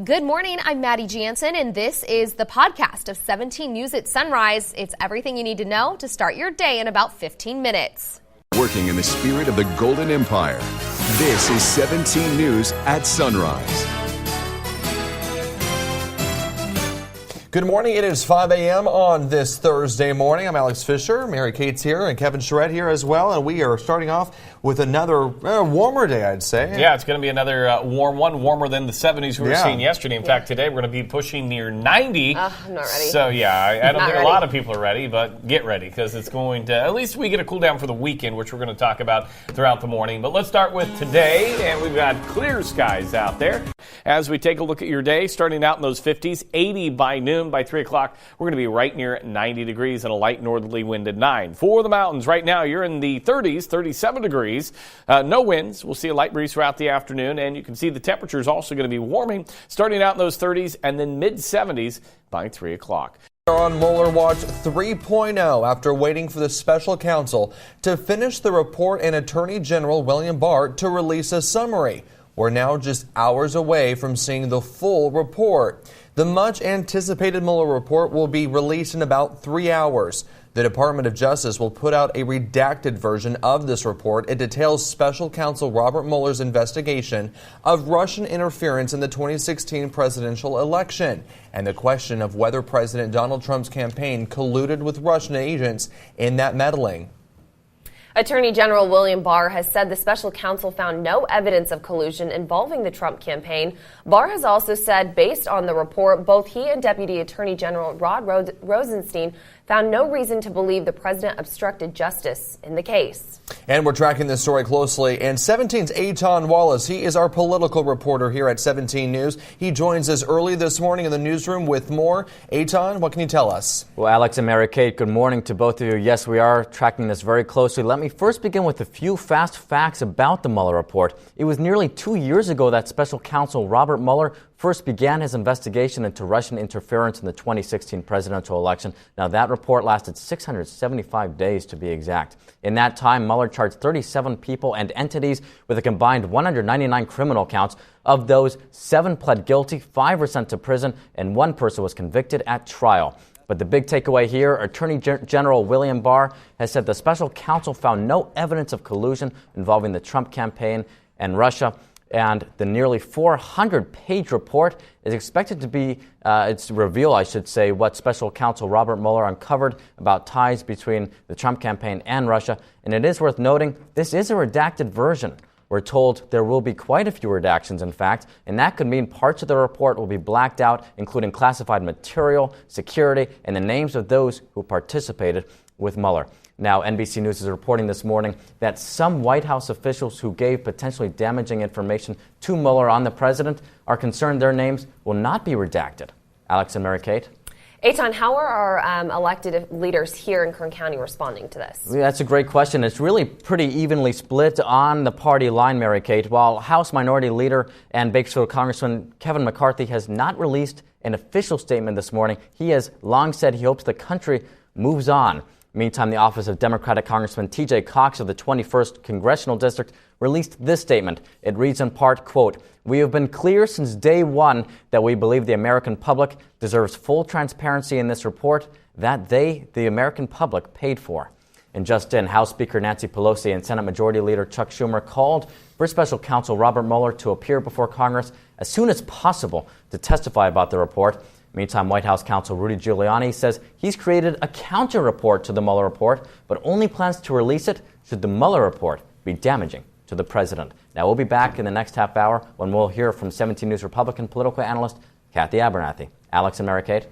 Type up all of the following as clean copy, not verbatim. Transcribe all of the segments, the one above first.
Good morning, I'm Maddie Jansen, and this is the podcast of 17 News at Sunrise. It's everything you need to know to start your day in about 15 minutes. Working in the spirit of the Golden Empire, this is 17 News at Sunrise. Good morning. It is 5 a.m. on this Thursday morning. I'm Alex Fisher. Mary Kate's here and Kevin Charette here as well. And we are starting off with another warmer day, I'd say. Yeah, it's going to be another warm one, warmer than the 70s we were seeing yesterday. In fact, today we're going to be pushing near 90. I'm not ready. So, yeah, I don't think a lot of people are ready, but get ready because it's going to, at least we get a cool down for the weekend, which we're going to talk about throughout the morning. But let's start with today, and we've got clear skies out there. As we take a look at your day, starting out in those 50s, 80 by noon. By 3 o'clock, we're going to be right near 90 degrees and a light northerly wind at 9. For the mountains, right now, you're in the 30s, 37 degrees. No winds. We'll see a light breeze throughout the afternoon, and you can see the temperature is also going to be warming, starting out in those 30s and then mid-70s by 3 o'clock. We're on Mueller Watch 3.0 after waiting for the special counsel to finish the report and Attorney General William Barr to release a summary. We're now just hours away from seeing the full report. The much-anticipated Mueller report will be released in about 3 hours. The Department of Justice will put out a redacted version of this report. It details Special Counsel Robert Mueller's investigation of Russian interference in the 2016 presidential election and the question of whether President Donald Trump's campaign colluded with Russian agents in that meddling. Attorney General William Barr has said the special counsel found no evidence of collusion involving the Trump campaign. Barr has also said, based on the report, both he and Deputy Attorney General Rod Rosenstein found no reason to believe the president obstructed justice in the case. And we're tracking this story closely. And 17's Eitan Wallace, he is our political reporter here at 17 News. He joins us early this morning in the newsroom with more. Eitan, what can you tell us? Well, Alex and Mary Kate, good morning to both of you. Yes, we are tracking this very closely. Let me first begin with a few fast facts about the Mueller report. It was nearly 2 years ago that Special Counsel Robert Mueller first began his investigation into Russian interference in the 2016 presidential election. Now, that report lasted 675 days to be exact. In that time, Mueller charged 37 people and entities with a combined 199 criminal counts. Of those, 7 pled guilty, 5 were sent to prison, and 1 person was convicted at trial. But the big takeaway here, Attorney General William Barr has said the special counsel found no evidence of collusion involving the Trump campaign and Russia. And the nearly 400-page report is expected to be, reveal, I should say, what Special Counsel Robert Mueller uncovered about ties between the Trump campaign and Russia. And it is worth noting, this is a redacted version. We're told there will be quite a few redactions, in fact, and that could mean parts of the report will be blacked out, including classified material, security, and the names of those who participated with Mueller. Now, NBC News is reporting this morning that some White House officials who gave potentially damaging information to Mueller on the president are concerned their names will not be redacted. Alex and Mary Kate? Eitan, how are our elected leaders here in Kern County responding to this? That's a great question. It's really pretty evenly split on the party line, Mary Kate. While House Minority Leader and Bakersfield Congressman Kevin McCarthy has not released an official statement this morning, he has long said he hopes the country moves on. Meantime, the office of Democratic Congressman T.J. Cox of the 21st Congressional District released this statement. It reads in part, quote, "We have been clear since day one that we believe the American public deserves full transparency in this report that they, the American public, paid for." And just in, House Speaker Nancy Pelosi and Senate Majority Leader Chuck Schumer called for Special Counsel Robert Mueller to appear before Congress as soon as possible to testify about the report. Meantime, White House counsel Rudy Giuliani says he's created a counter-report to the Mueller report, but only plans to release it should the Mueller report be damaging to the president. Now, we'll be back in the next half hour when we'll hear from 17 News Republican political analyst Kathy Abernathy. Alex and Mary Kate?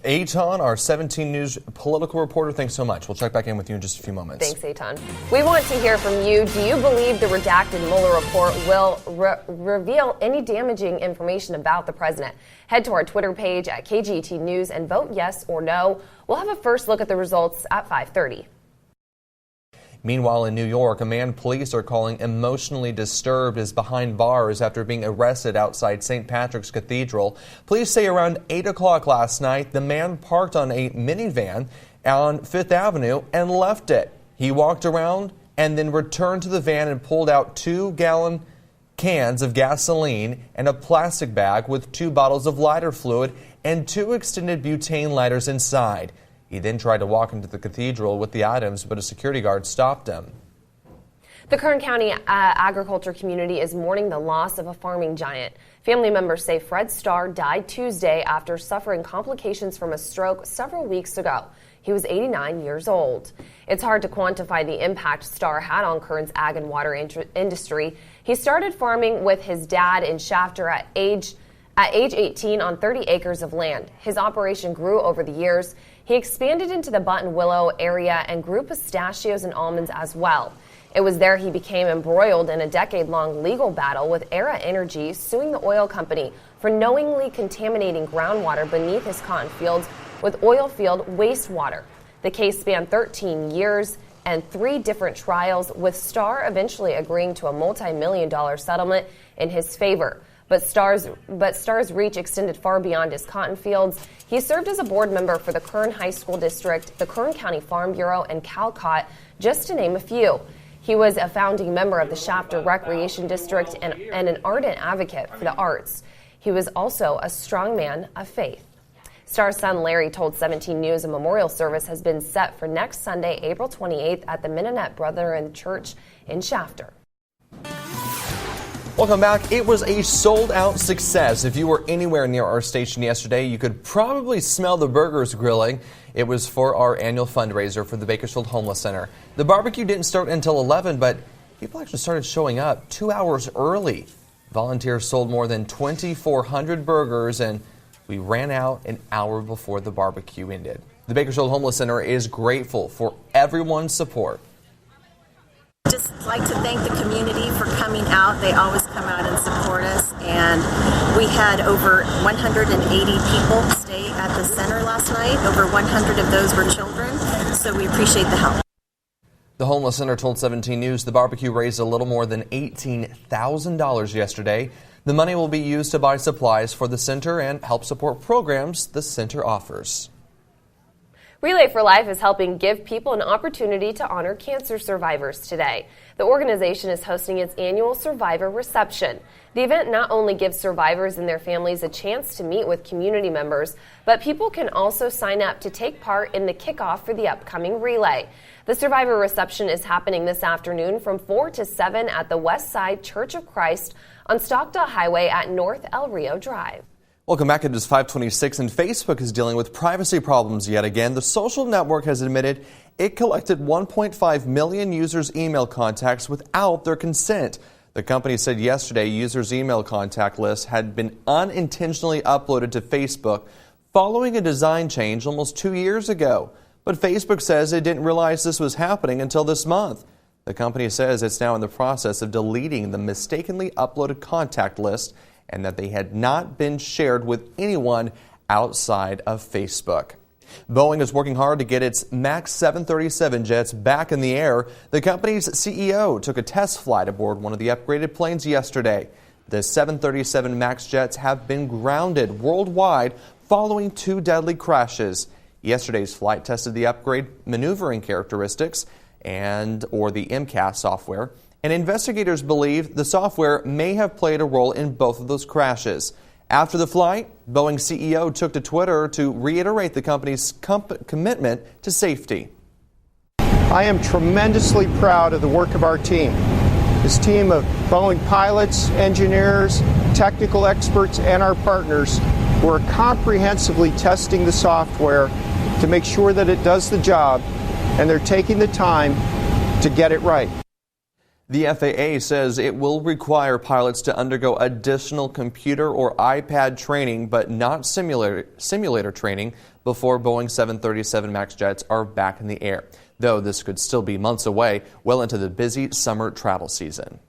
Eitan, our 17 News political reporter, thanks so much. We'll check back in with you in just a few moments. Thanks, Eitan. We want to hear from you. Do you believe the redacted Mueller report will reveal any damaging information about the president? Head to our Twitter page at KGET News and vote yes or no. We'll have a first look at the results at 5:30. Meanwhile, in New York, a man police are calling emotionally disturbed is behind bars after being arrested outside St. Patrick's Cathedral. Police say around 8 o'clock last night, the man parked on a minivan on 5th Avenue and left it. He walked around and then returned to the van and pulled out 2-gallon cans of gasoline, and a plastic bag with 2 bottles of lighter fluid and 2 extended butane lighters inside. He then tried to walk into the cathedral with the items, but a security guard stopped him. The Kern County agriculture community is mourning the loss of a farming giant. Family members say Fred Starr died Tuesday after suffering complications from a stroke several weeks ago. He was 89 years old. It's hard to quantify the impact Starr had on Kern's ag and water industry. He started farming with his dad in Shafter at age 18 on 30 acres of land. His operation grew over the years. He expanded into the Button Willow area and grew pistachios and almonds as well. It was there he became embroiled in a decade-long legal battle with Era Energy, suing the oil company for knowingly contaminating groundwater beneath his cotton fields with oil field wastewater. The case spanned 13 years and 3 different trials, with Starr eventually agreeing to a multi-million-dollar settlement in his favor. But Starr's reach extended far beyond his cotton fields. He served as a board member for the Kern High School District, the Kern County Farm Bureau, and Calcott, just to name a few. He was a founding member of the Shafter Recreation District and an ardent advocate for the arts. He was also a strong man of faith. Starr's son Larry told 17 News a memorial service has been set for next Sunday, April 28th at the Mennonite Brethren Church in Shafter. Welcome back. It was a sold-out success. If you were anywhere near our station yesterday, you could probably smell the burgers grilling. It was for our annual fundraiser for the Bakersfield Homeless Center. The barbecue didn't start until 11, but people actually started showing up 2 hours early. Volunteers sold more than 2,400 burgers, and we ran out an hour before the barbecue ended. The Bakersfield Homeless Center is grateful for everyone's support. Just like to thank the community for coming out. They always come out and support us, and we had over 180 people stay at the center last night. Over 100 of those were children, so we appreciate the help. The Homeless Center told 17 News the barbecue raised a little more than $18,000 yesterday. The money will be used to buy supplies for the center and help support programs the center offers. Relay for Life is helping give people an opportunity to honor cancer survivors today. The organization is hosting its annual survivor reception. The event not only gives survivors and their families a chance to meet with community members, but people can also sign up to take part in the kickoff for the upcoming relay. The survivor reception is happening this afternoon from 4 to 7 at the West Side Church of Christ on Stockdale Highway at North El Rio Drive. Welcome back. It is 5:26, and Facebook is dealing with privacy problems yet again. The social network has admitted it collected 1.5 million users' email contacts without their consent. The company said yesterday users' email contact lists had been unintentionally uploaded to Facebook following a design change almost 2 years ago. But Facebook says it didn't realize this was happening until this month. The company says it's now in the process of deleting the mistakenly uploaded contact list and that they had not been shared with anyone outside of Facebook. Boeing is working hard to get its MAX 737 jets back in the air. The company's CEO took a test flight aboard one of the upgraded planes yesterday. The 737 MAX jets have been grounded worldwide following 2 deadly crashes. Yesterday's flight tested the upgrade maneuvering characteristics or the MCAS software. And investigators believe the software may have played a role in both of those crashes. After the flight, Boeing CEO took to Twitter to reiterate the company's commitment to safety. I am tremendously proud of the work of our team. This team of Boeing pilots, engineers, technical experts, and our partners who are comprehensively testing the software to make sure that it does the job, and they're taking the time to get it right. The FAA says it will require pilots to undergo additional computer or iPad training, but not simulator training, before Boeing 737 MAX jets are back in the air, though this could still be months away, well into the busy summer travel season.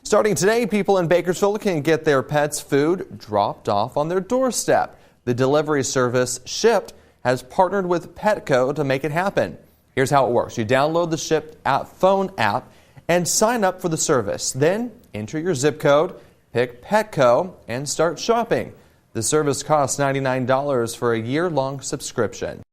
Starting today, people in Bakersfield can get their pets' food dropped off on their doorstep. The delivery service Shipt has partnered with Petco to make it happen. Here's how it works. You download the Shipt phone app and sign up for the service. Then enter your zip code, pick Petco, and start shopping. The service costs $99 for a year-long subscription.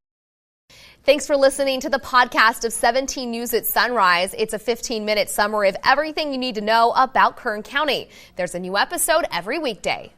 Thanks for listening to the podcast of 17 News at Sunrise. It's a 15-minute summary of everything you need to know about Kern County. There's a new episode every weekday.